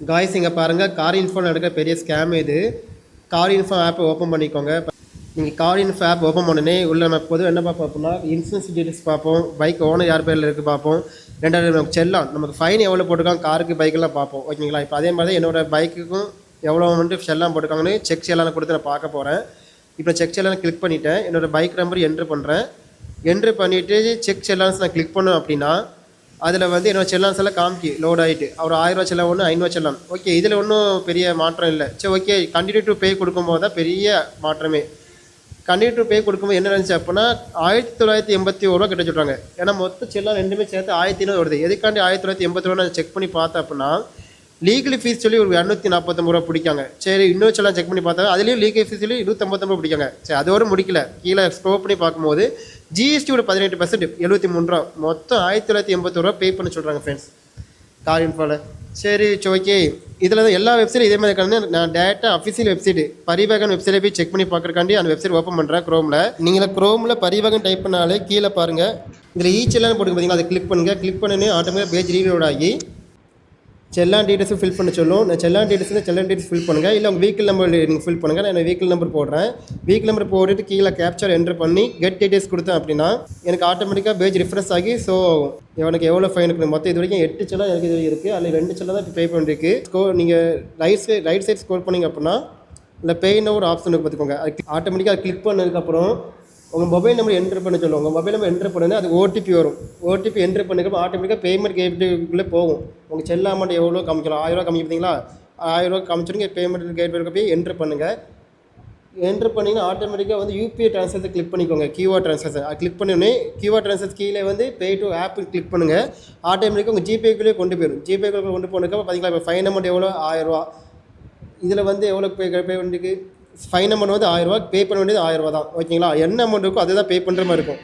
Guys இங்கே பாருங்கள், car info நடக்கிற பெரிய ஸ்கேம் இது. கார் இன்ஃபோ ஆப்பை ஓப்பன் பண்ணிக்கோங்க. நீங்கள் கார் இன்ஃபோ ஆப் ஓப்பன் பண்ணனே உள்ள நம்ம பொதுவாக என்ன பார்ப்போம் அப்படின்னா, இன்சூரன்ஸ் டீட்டெயில்ஸ் பார்ப்போம், பைக் ஓனர் யார் பேரில் இருக்குது பார்ப்போம், ரெண்டாவது நமக்கு செல்லான் நமக்கு ஃபைன் எவ்வளோ போட்டிருக்காங்க காருக்கு பைக்கெல்லாம் பார்ப்போம். ஓகேங்களா? இப்போ அதே மாதிரி தான் என்னோடய பைக்குக்கும் எவ்வளோ வந்துட்டு செல்லான் போட்டிருக்காங்கன்னு செக் செல்லான கொடுத்து நான் பார்க்க போகிறேன். இப்போ செக் செல்லான கிளிக் பண்ணிவிட்டேன். என்னோடய பைக் நம்பர் என்ட்ரு பண்ணுறேன். என்ட்ரு பண்ணிவிட்டு செக் செல்லான்ஸ் நான் கிளிக் பண்ணோம் அப்படின்னா அதில் வந்து என்னோடய செல்லான்ஸ் எல்லாம் காமிக்கி லோட் ஆகிட்டு அவர் 1000 ரூபா செல்லான் ஒன்று 500 செல்லான். ஓகே, இதில் ஒன்றும் பெரிய மாற்றம் இல்லை. சரி, ஓகே, கண்டினியூ டு பே கொடுக்கும்போது தான் பெரிய மாற்றமே. கண்டினியூ டு பே கொடுக்கும்போது என்ன நினச்சி அப்படின்னா 1981 ரூபா கிட்ட சொல்கிறாங்க. ஏன்னா மொத்த செல்லான் ரெண்டுமே சேர்த்து 1500 வருது. எதுக்காண்டி 1980 ரூபா நான் செக் பண்ணி பார்த்தேன் அப்படின்னா லீகல் ஃபீஸ் சொல்லி ஒரு 249 ரூபா பிடிக்காங்க. சரி, இன்னொரு செல்லாம் செக் பண்ணி பார்த்தா அதுலேயும் லீகல் ஃபீஸ் சொல்லி 259 ரூபா பிடிக்காங்க. சரி, அதோடு முடிக்கல. கீழே ஸ்க்ரோல் பண்ணி பார்க்கும்போது ஜிஎஸ்டியோட 18% 73 ரூபா, மொத்தம் 1981 ரூபா பே பண்ண சொல்கிறாங்க ஃப்ரெண்ட்ஸ் கார் இன்ஃபோவில். சரி ஓகே, இதில் தான் எல்லா வெப்சைட்டும் இதே மாதிரி இருக்காங்க. நான் டேரெக்டாக அஃபிஷியல் வெப்சைட் பரிவாகன் வெப்சைட்டை போய் செக் பண்ணி பார்க்குறக்காண்டி அந்த வெப்சைட் ஓப்பன் பண்ணுறேன் க்ரோமில். நீங்கள் க்ரோமில் பரிவாகன் டைப் பண்ணாலே கீழே பாருங்கள், இதில் செல்லான் போட்டு பார்த்தீங்களா, அதை கிளிக் பண்ணுங்கள். கிளிக் பண்ணி ஆட்டோமேட்டிக்காக பேஜ் ரீலோட் ஆகி செல்லான் டீட்டெயில்ஸும் ஃபில் பண்ண சொல்லும். நான் செல்லான் டீட்டெயில்ஸ் ஃபில் பண்ணுங்கள். இல்லை உங்கள் வெஹிக்கிள் நம்பர் நீங்கள் ஃபில் பண்ணுங்கள். நான் வெஹிக்கிள் நம்பர் போடுறேன். வெஹிக்கிள் நம்பர் போட்டுட்டு கீழே கேப்சர் என்ட்ரு பண்ணி கெட் டீட்டெயில்ஸ் கொடுத்தேன் அப்படின்னா எனக்கு ஆட்டோமேட்டிக்காக பேஜ் ரிஃப்ரெஷ் ஆகி ஸோ எனக்கு எவ்வளோ ஃபைன் இருக்குது மொத்தம் இது வரைக்கும் 8 செல்லாம் எனக்கு இது இருக்குது. அதில் 2 செல்லாம் தான் இப்போ பே பண்ணிருக்கு. நீங்கள் ரைட் சைட் ஸ்க்ரோல் பண்ணிங்க அப்படின்னா இல்லை பேன்னு ஒரு ஆப்ஷன் இருக்குது பார்த்துக்கோங்க. அது ஆட்டோமேட்டிக்காக கிளிக் பண்ணதுக்கப்புறம் உங்கள் மொபைல் நம்பர் என்ட்ரு பண்ண சொல்லுவோம். உங்கள் மொபைல் நம்பர் என்ட்ரு பண்ணுங்க, அது ஓடிபி வரும். ஓடிபி என்ட்ரு பண்ணிக்கிறப்ப ஆட்டோமேட்டிக்காக பேமெண்ட் கேட்வேக்குள்ளே போகும். உங்கள் செல் அமௌண்ட் எவ்வளோ காமிக்கலாம், 1000 ரூபா காமிக்க பார்த்தீங்களா, 1000 ரூபா காமிச்சிருங்க. பேமெண்ட் கேட்வேக்கு போய் என்ட்ரு பண்ணுங்கள். என்ட்ரு பண்ணிங்கன்னா ஆட்டோமேட்டிக்காக வந்து யூபிஐ ட்ரான்ஸ்ஃபர் கிளிக் பண்ணிக்கோங்க. கியூஆர் ட்ரான்ஸ்ஃபர் அது கிளிக் பண்ணோன்னே கியூஆர் ட்ரான்ஸ்ஃபர் கீழே வந்து பே டு ஆப் கிளிக் பண்ணுங்கள். ஆட்டோமேட்டிக்காக உங்கள் ஜிபேக்குள்ளே கொண்டு போயிடும். ஜிபேக்குள்ளே கொண்டு போனதுக்கப்புறம் பார்த்தீங்களா இப்போ ஃபைன் அமௌண்ட் எவ்வளோ, 1000 ரூபா. இதில் வந்து எவ்வளோ பே வேண்டியிருக்கு, ஃபைன் அமௌண்ட் வந்து 1000 ரூபா, பே பண்ண வேண்டியது 1000 ரூபா தான். ஓகேங்களா? என்ன அமௌண்ட் இருக்கோ அதை தான் பே பண்ணுற மாதிரி இருக்கும்.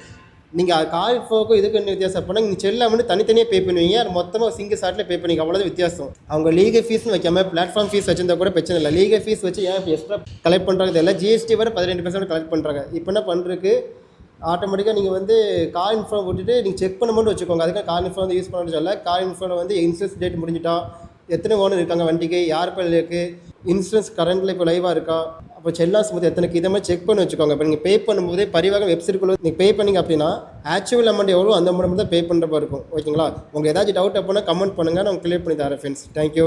நீங்கள் கார் இன்ஃபோக்கும் இதுக்கு என்ன வித்தியாசம் அப்படின்னா நீங்கள் செல் அமௌண்ட் தனித்தனியாக பே பண்ணுவீங்க, அது மொத்தமாக சிங்கிள் ஷாட்டில் பே பண்ணிங்க, அவ்வளோதான் வித்தியாசம். அவங்க லீகல் ஃபீஸ்னு வைக்காமல் பிளாட்ஃபார்ம் ஃபீஸ் வச்சிருந்தா கூட பிரச்சனை இல்லை. லீகல் ஃபீஸ் வச்சு ஏன் எக்ஸ்ட்ரா கலெக்ட் பண்ணுறாங்க தெரியல. ஜிஎஸ்டி வரை 18% கலெக்ட் பண்ணுறாங்க. இப்போ என்ன பண்ணுறதுக்கு ஆட்டோமேட்டிக்காக நீங்கள் வந்து கார் இன்ஃபோ விட்டுட்டு நீங்கள் செக் பண்ண மட்டும் வச்சுக்கோங்க. அதுக்காக கார் இன்ஃபோ வந்து யூஸ் பண்ண சொல்ல. கார் இன்ஃபோவில் வந்து இன்சூரன்ஸ் டேட் முடிஞ்சிட்டா, எத்தனை ஓனர் இருக்காங்க வண்டிக்கு, யார் பேர் இருக்குது, இன்சூரன்ஸ் கரண்ட்டில் இப்போ லைவாக இருக்கா, அப்போ செல்லாஸ் போது எத்தனைக்கு இதை மாதிரி செக் பண்ணி வச்சுக்கோங்க. இப்போ நீங்கள் பே பண்ணும்போதே பரிவாக வெப்சைட்டுக்குள்ளே நீங்கள் பே பண்ணிங்க அப்படின்னா ஆக்சுவல் அமௌண்ட் எவ்வளோ அந்த அமௌண்ட் தான் பே பண்ணுற மாதிரி இருக்கும். ஓகேங்களா? உங்களுக்கு ஏதாச்சும் டவுட் அப்படின்னா கமெண்ட் பண்ணுங்கள், நான் கிளியர் பண்ணி தரேன் ஃப்ரெண்ட்ஸ். தேங்க்யூ.